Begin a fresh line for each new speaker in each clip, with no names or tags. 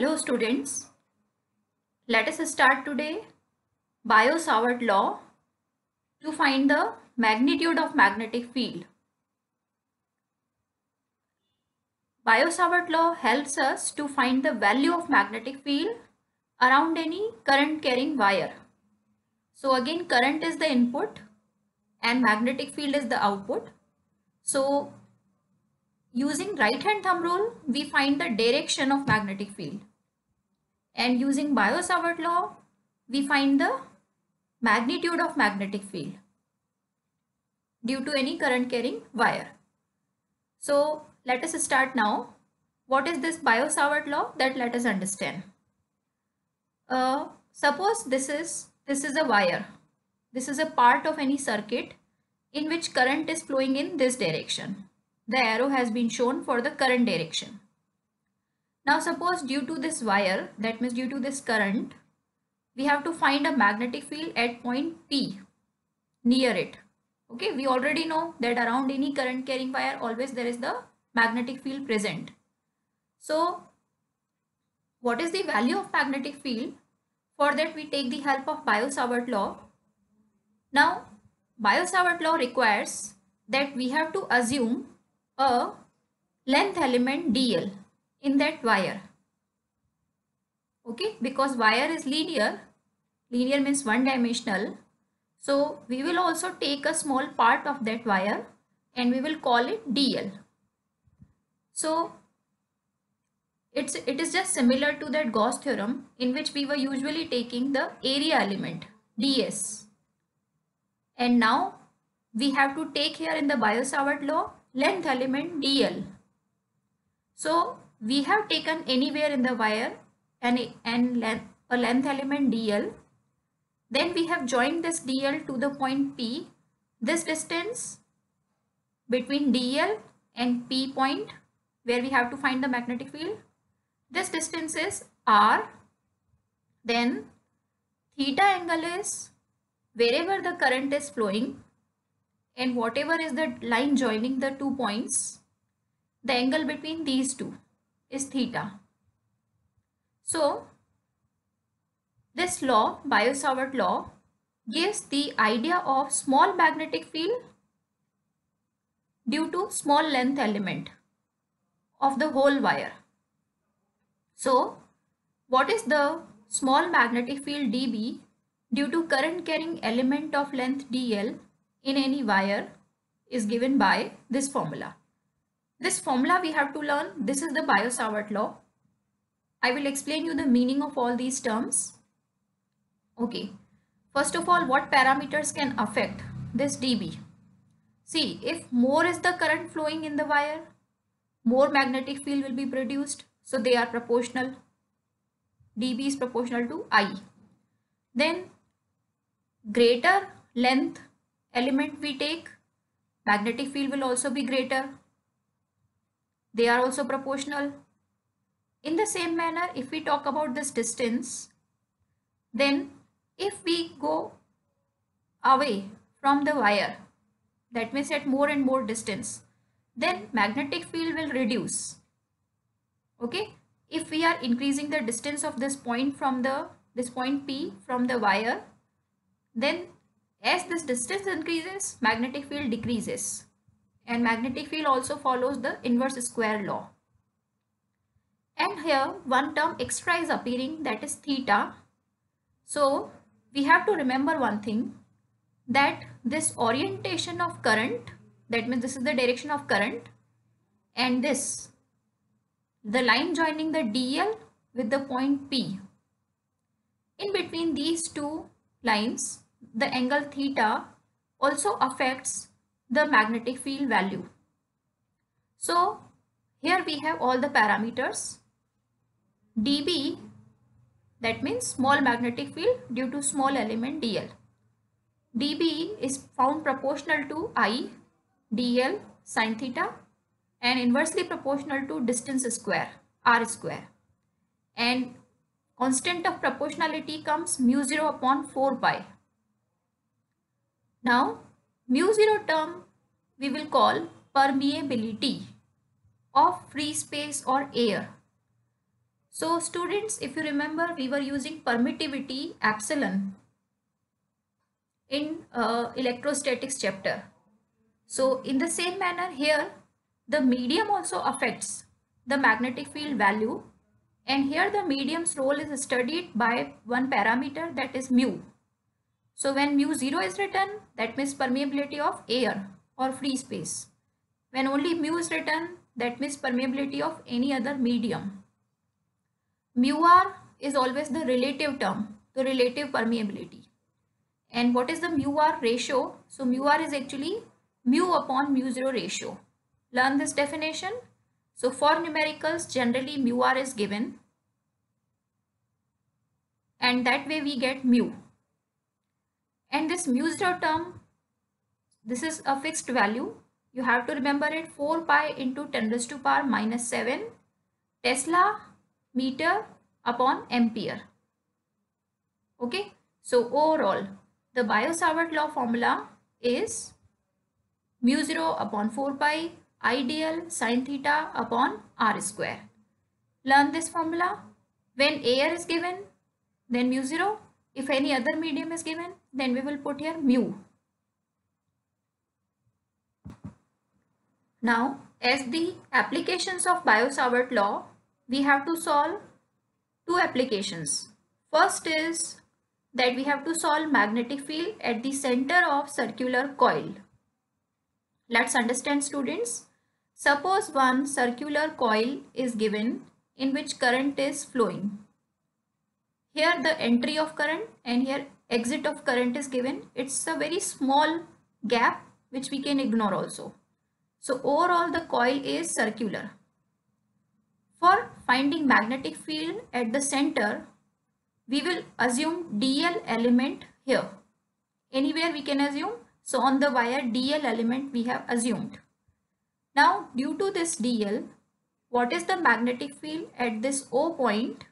Hello students, let us start today Biot-Savart law to find the magnitude of magnetic field. Biot-Savart law helps us to find the value of magnetic field around any current carrying wire. So again, current is the input and magnetic field is the output. So using right hand thumb rule, we find the direction of magnetic field. And using Biot-Savart law, we find the magnitude of magnetic field due to any current carrying wire. So let us start now. What is this Biot-Savart law? That let us understand. Suppose this is a wire. This is a part of any circuit in which current is flowing in this direction. The arrow has been shown for the current direction. Now suppose due to this wire, that means due to this current, we have to find a magnetic field at point P near it. Okay, we already know that around any current carrying wire always there is the magnetic field present. So what is the value of magnetic field? For that we take the help of Biot-Savart law. Now Biot-Savart law requires that we have to assume a length element dl in that wire. Okay, because wire is linear means one dimensional. So we will also take a small part of that wire and we will call it dl. So it is just similar to that Gauss theorem in which we were usually taking the area element ds. And now we have to take here in the Biot-Savart law length element dl. So we have taken anywhere in the wire a length element dl. Then we have joined this dl to the point P. This distance between dl and P point where we have to find the magnetic field. This distance is r. Then theta angle is wherever the current is flowing and whatever is the line joining the 2 points, the angle between these two is theta. So this law, Biot-Savart law, gives the idea of small magnetic field due to small length element of the whole wire. So what is the small magnetic field dB due to current carrying element of length dl in any wire is given by this formula. This formula we have to learn. This is the Biot-Savart law. I will explain you the meaning of all these terms. Okay, first of all, what parameters can affect this dB? See, if more is the current flowing in the wire, more magnetic field will be produced. So they are proportional. dB is proportional to I. Then greater length element we take, magnetic field will also be greater. They are also proportional. In the same manner, if we talk about this distance, then if we go away from the wire, that means at more and more distance, then magnetic field will reduce. Okay, if we are increasing the distance of this point from this point P from the wire, then as this distance increases, magnetic field decreases, and magnetic field also follows the inverse square law. And here one term extra is appearing, that is theta. So we have to remember one thing, that this orientation of current, that means this is the direction of current, and this, the line joining the dl with the point P, in between these two lines, the angle theta also affects the magnetic field value. So here we have all the parameters. dB, that means small magnetic field due to small element dl. dB is found proportional to I dl sin theta and inversely proportional to distance square r square. And constant of proportionality comes mu0 upon 4 pi. Now mu0 term we will call permeability of free space or air. So students, if you remember, we were using permittivity epsilon in electrostatics chapter. So in the same manner here, the medium also affects the magnetic field value, and here the medium's role is studied by one parameter, that is mu. So when mu 0 is written, that means permeability of air or free space. When only mu is written, that means permeability of any other medium. Mu r is always the relative term, the relative permeability. And what is the mu r ratio? So mu r is actually mu upon mu 0 ratio. Learn this definition. So for numericals, generally mu r is given, and that way we get mu. And this mu 0 term, this is a fixed value. You have to remember it, 4 pi into 10 raised to power minus 7 Tesla meter upon ampere. Okay. So overall, the Biot-Savart law formula is mu 0 upon 4 pi I dl sine theta upon r square. Learn this formula. When air is given, then mu 0. If any other medium is given, then we will put here mu. Now, as the applications of Biot-Savart law, we have to solve two applications. First is that we have to solve magnetic field at the center of circular coil. Let's understand, students. Suppose one circular coil is given in which current is flowing. Here the entry of current and here exit of current is given. It's a very small gap which we can ignore also. So overall the coil is circular. For finding magnetic field at the center, we will assume dl element here. Anywhere we can assume. So on the wire dl element we have assumed. Now due to this dl, what is the magnetic field at this O point?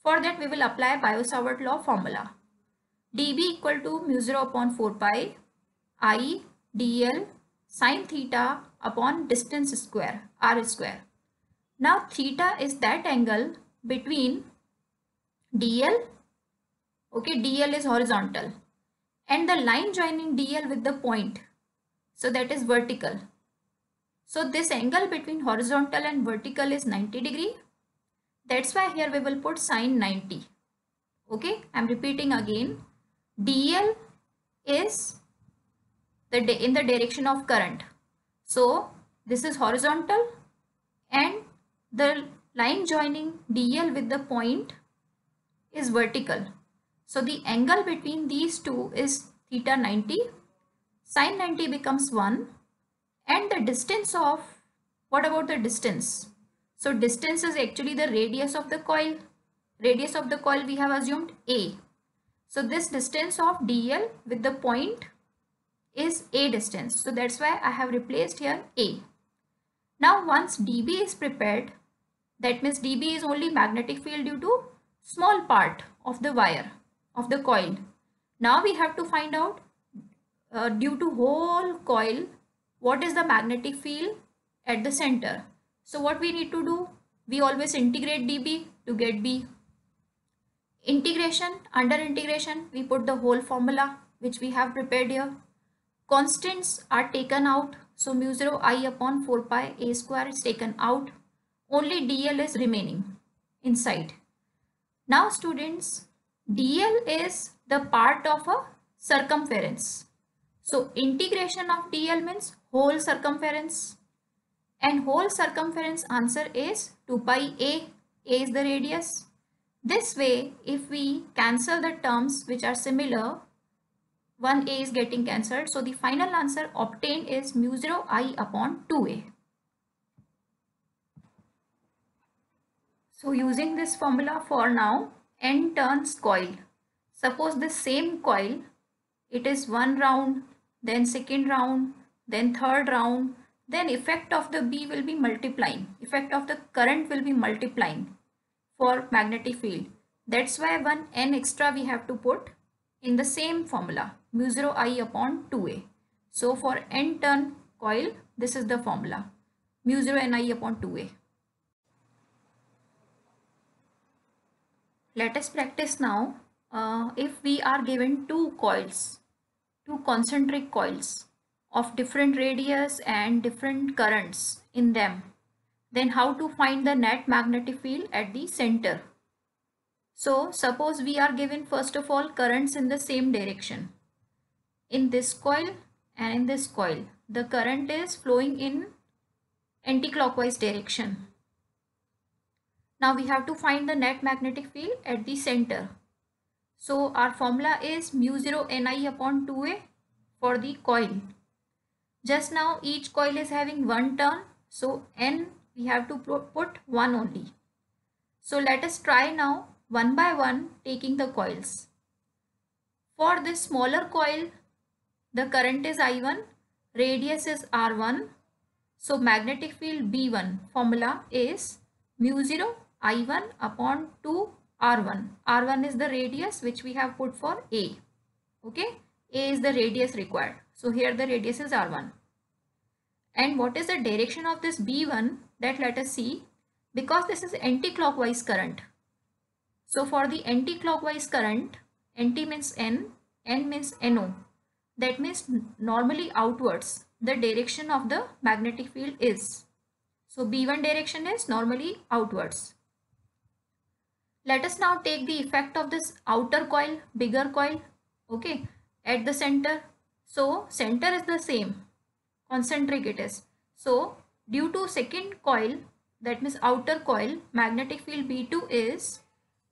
For that we will apply Biot-Savart law formula. dB equal to mu 0 upon 4 pi I dl sine theta upon distance square r square. Now theta is that angle between dl, okay, dl is horizontal, and the line joining dl with the point, so that is vertical. So this angle between horizontal and vertical is 90 degree. That's why here we will put sine 90. Okay, I'm repeating again. dl is in the direction of current. So this is horizontal and the line joining dl with the point is vertical. So the angle between these two is theta 90. Sine 90 becomes 1. And the distance of, what about the distance? So distance is actually the radius of the coil. Radius of the coil we have assumed a. So this distance of dl with the point is a distance. So that's why I have replaced here a. Now once dB is prepared, that means dB is only magnetic field due to small part of the wire of the coil. Now we have to find out due to whole coil, what is the magnetic field at the center. So what we need to do? We always integrate dB to get B. Integration, under integration, we put the whole formula which we have prepared here. Constants are taken out. So mu 0 I upon 4 pi a square is taken out. Only dl is remaining inside. Now students, dl is the part of a circumference. So integration of dl means whole circumference. And whole circumference answer is 2 pi a. A is the radius. This way, if we cancel the terms which are similar, 1a is getting cancelled. So the final answer obtained is mu 0 I upon 2a. So using this formula for now, n turns coil. Suppose the same coil, it is one round, then second round, then third round, then effect of the B will be multiplying. Effect of the current will be multiplying for magnetic field. That's why one n extra we have to put in the same formula, mu 0 I upon 2a. So for n turn coil, this is the formula, mu 0 n I upon 2a. let us practice now. If we are given two coils, two concentric coils of different radius and different currents in them, then how to find the net magnetic field at the center. So suppose we are given first of all currents in the same direction. In this coil and in this coil, the current is flowing in anti-clockwise direction. Now we have to find the net magnetic field at the center. So our formula is mu0 Ni upon 2a for the coil. Just now each coil is having one turn, so N we have to put 1 only. So let us try now one by one taking the coils. For this smaller coil, the current is I1, radius is R1. So magnetic field B1 formula is mu0 I1 upon 2 R1. R1 is the radius which we have put for A. Okay, A is the radius required. So here the radius is R1. And what is the direction of this B1? That let us see, because this is anti-clockwise current. So for the anti-clockwise current, anti means N, N means NO. That means normally outwards the direction of the magnetic field is. So B1 direction is normally outwards. Let us now take the effect of this outer coil, bigger coil, okay, at the center. So center is the same, concentric it is. So due to second coil, that means outer coil, magnetic field B2 is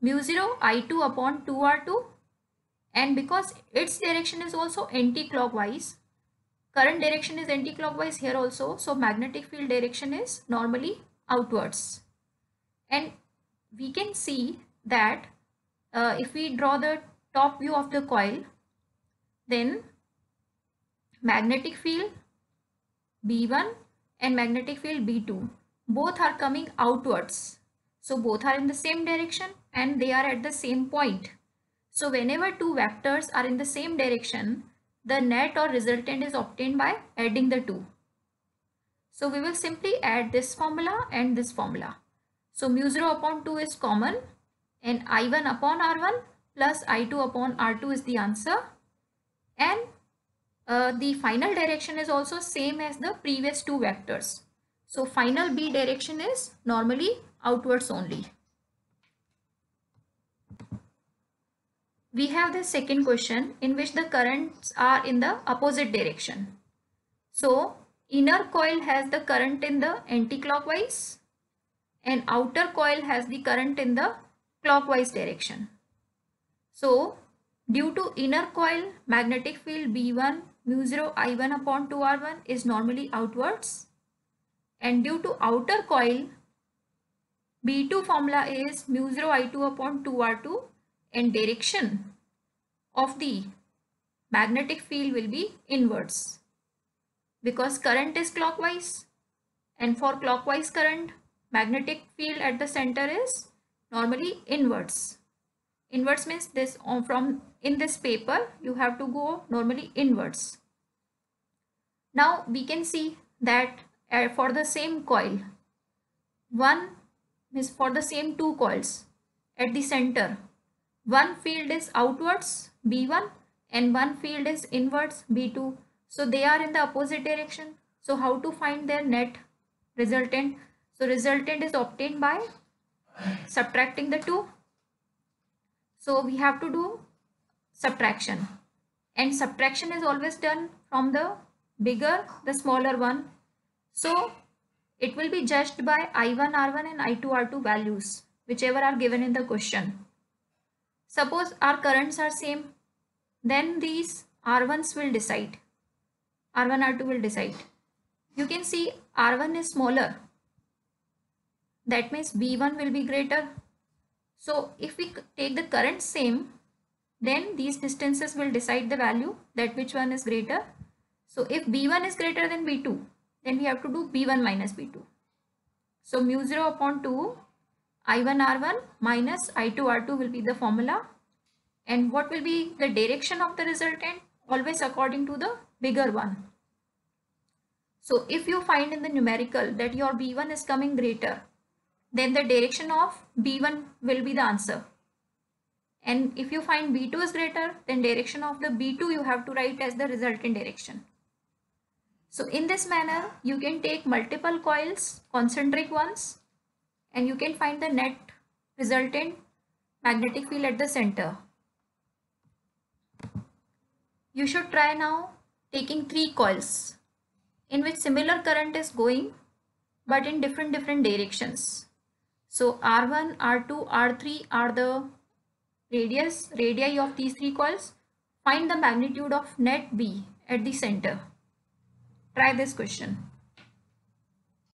mu0 I2 upon 2R2, and because its direction is also anti-clockwise, current direction is anti-clockwise here also, so magnetic field direction is normally outwards. And we can see that if we draw the top view of the coil, then magnetic field B1 and magnetic field B2 both are coming outwards. So both are in the same direction and they are at the same point. So whenever two vectors are in the same direction, the net or resultant is obtained by adding the two. So we will simply add this formula and this formula. So mu0 upon 2 is common, and I1 upon R1 plus I2 upon R2 is the answer. And the final direction is also same as the previous two vectors. So final B direction is normally outwards only. We have the second question in which the currents are in the opposite direction. So inner coil has the current in the anti-clockwise and outer coil has the current in the clockwise direction. So due to inner coil, magnetic field B1 mu0 I1 upon 2R1 is normally outwards, and due to outer coil, B2 formula is mu0 I2 upon 2R2, and direction of the magnetic field will be inwards because current is clockwise, and for clockwise current, magnetic field at the center is normally inwards. Inwards means this from in this paper you have to go normally inwards. Now we can see that for the same coil, one means for the same two coils at the center, one field is outwards B1 and one field is inwards B2. So they are in the opposite direction. So how to find their net resultant? So resultant is obtained by subtracting the two. So we have to do subtraction, and subtraction is always done from the bigger the smaller one. So it will be judged by I1 R1 and I2 R2 values, whichever are given in the question. Suppose our currents are same, then these R1s will decide. R1 R2 will decide. You can see R1 is smaller. That means B1 will be greater. So if we take the current same, then these distances will decide the value that which one is greater. So if B1 is greater than B2, then we have to do B1 minus B2. So mu0 upon 2 I1 R1 minus I2 R2 will be the formula. And what will be the direction of the resultant? Always according to the bigger one. So if you find in the numerical that your B1 is coming greater, then the direction of B1 will be the answer. And if you find B2 is greater, then direction of the B2 you have to write as the resultant direction. So in this manner, you can take multiple coils, concentric ones, and you can find the net resultant magnetic field at the center. You should try now taking 3 coils in which similar current is going but in different directions. So R1, R2, R3 are the radii of these 3 coils. Find the magnitude of net B at the center. Try this question.